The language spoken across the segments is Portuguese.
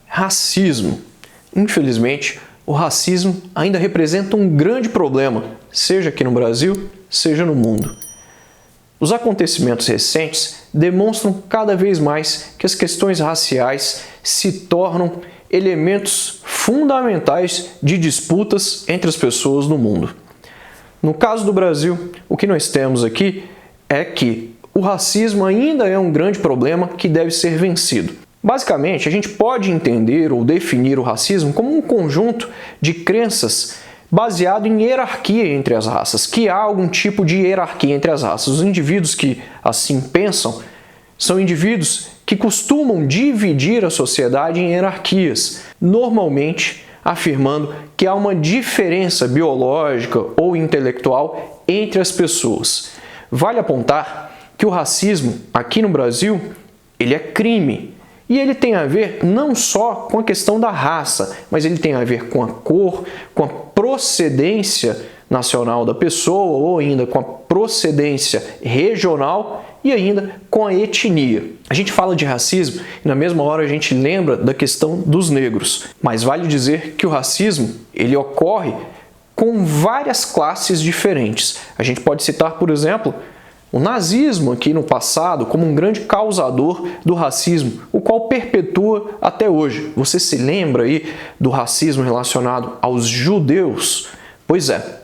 Racismo. Infelizmente, o racismo ainda representa um grande problema, seja aqui no Brasil, seja no mundo. Os acontecimentos recentes demonstram cada vez mais que as questões raciais se tornam elementos fundamentais de disputas entre as pessoas no mundo. No caso do Brasil, o que nós temos aqui é que o racismo ainda é um grande problema que deve ser vencido. Basicamente, a gente pode entender ou definir o racismo como um conjunto de crenças baseado em hierarquia entre as raças, que há algum tipo de hierarquia entre as raças. Os indivíduos que assim pensam são indivíduos que costumam dividir a sociedade em hierarquias, normalmente afirmando que há uma diferença biológica ou intelectual entre as pessoas. Vale apontar que o racismo aqui no Brasil, ele é crime. E ele tem a ver não só com a questão da raça, mas ele tem a ver com a cor, com a procedência nacional da pessoa, ou ainda com a procedência regional e ainda com a etnia. A gente fala de racismo e na mesma hora a gente lembra da questão dos negros. Mas vale dizer que o racismo, ele ocorre com várias classes diferentes. A gente pode citar, por exemplo, o nazismo aqui no passado como um grande causador do racismo, o qual perpetua até hoje. Você se lembra aí do racismo relacionado aos judeus? Pois é.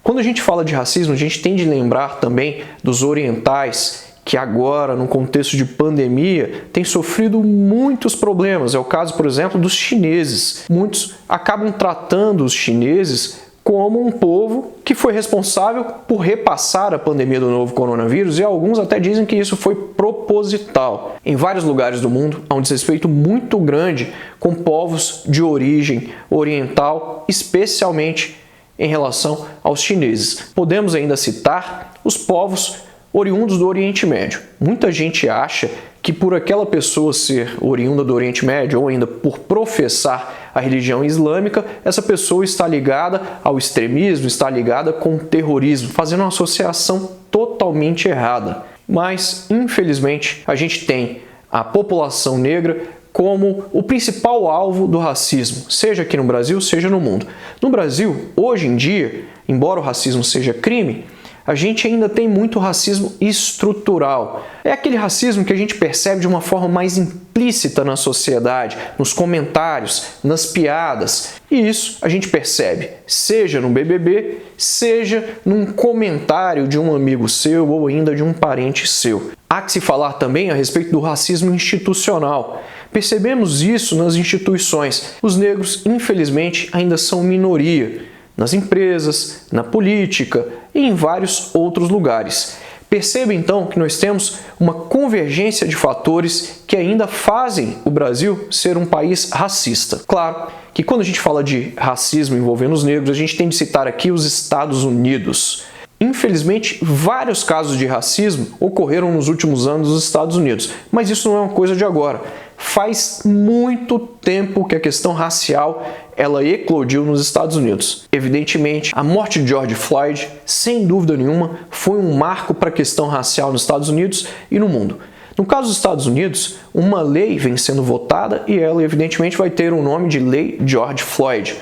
Quando a gente fala de racismo, a gente tem de lembrar também dos orientais, que agora, no contexto de pandemia, têm sofrido muitos problemas. É o caso, por exemplo, dos chineses. Muitos acabam tratando os chineses como um povo que foi responsável por repassar a pandemia do novo coronavírus, e alguns até dizem que isso foi proposital. Em vários lugares do mundo há um desrespeito muito grande com povos de origem oriental, especialmente em relação aos chineses. Podemos ainda citar os povos oriundos do Oriente Médio. Muita gente acha que por aquela pessoa ser oriunda do Oriente Médio ou ainda por professar a religião islâmica, essa pessoa está ligada ao extremismo, está ligada com o terrorismo, fazendo uma associação totalmente errada. Mas, infelizmente, a gente tem a população negra como o principal alvo do racismo, seja aqui no Brasil, seja no mundo. No Brasil, hoje em dia, embora o racismo seja crime, a gente ainda tem muito racismo estrutural. É aquele racismo que a gente percebe de uma forma mais implícita na sociedade, nos comentários, nas piadas. E isso a gente percebe, seja no BBB, seja num comentário de um amigo seu ou ainda de um parente seu. Há que se falar também a respeito do racismo institucional. Percebemos isso nas instituições. Os negros, infelizmente, ainda são minoria nas empresas, na política e em vários outros lugares. Perceba então que nós temos uma convergência de fatores que ainda fazem o Brasil ser um país racista. Claro que quando a gente fala de racismo envolvendo os negros, a gente tem de citar aqui os Estados Unidos. Infelizmente, vários casos de racismo ocorreram nos últimos anos nos Estados Unidos, mas isso não é uma coisa de agora. Faz muito tempo que a questão racial ela eclodiu nos Estados Unidos. Evidentemente, a morte de George Floyd, sem dúvida nenhuma, foi um marco para a questão racial nos Estados Unidos e no mundo. No caso dos Estados Unidos, uma lei vem sendo votada e ela evidentemente vai ter o nome de Lei George Floyd.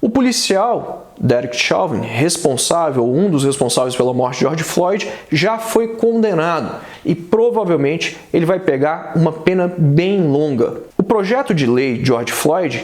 O policial Derek Chauvin, um dos responsáveis pela morte de George Floyd, já foi condenado e provavelmente ele vai pegar uma pena bem longa. O projeto de lei George Floyd,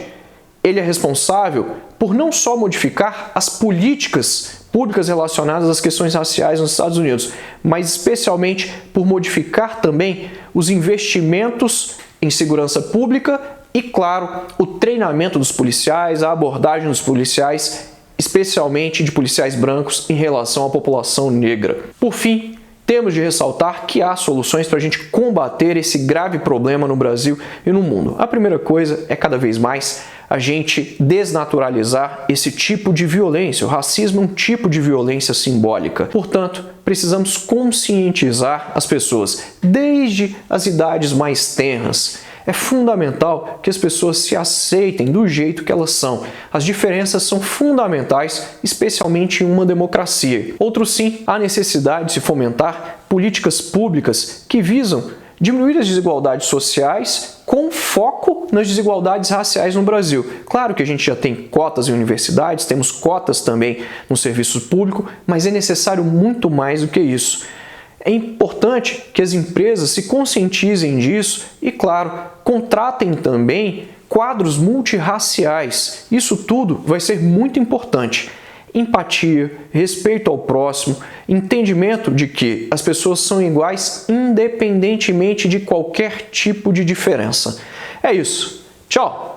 ele é responsável por não só modificar as políticas públicas relacionadas às questões raciais nos Estados Unidos, mas especialmente por modificar também os investimentos em segurança pública e, claro, o treinamento dos policiais, a abordagem dos policiais, especialmente de policiais brancos em relação à população negra. Por fim, temos de ressaltar que há soluções para a gente combater esse grave problema no Brasil e no mundo. A primeira coisa é cada vez mais a gente desnaturalizar esse tipo de violência. O racismo é um tipo de violência simbólica. Portanto, precisamos conscientizar as pessoas desde as idades mais tenras. É fundamental que as pessoas se aceitem do jeito que elas são. As diferenças são fundamentais, especialmente em uma democracia. Outro sim, há necessidade de se fomentar políticas públicas que visam diminuir as desigualdades sociais com foco nas desigualdades raciais no Brasil. Claro que a gente já tem cotas em universidades, temos cotas também no serviço público, mas é necessário muito mais do que isso. É importante que as empresas se conscientizem disso e, claro, contratem também quadros multirraciais. Isso tudo vai ser muito importante. Empatia, respeito ao próximo, entendimento de que as pessoas são iguais independentemente de qualquer tipo de diferença. É isso. Tchau!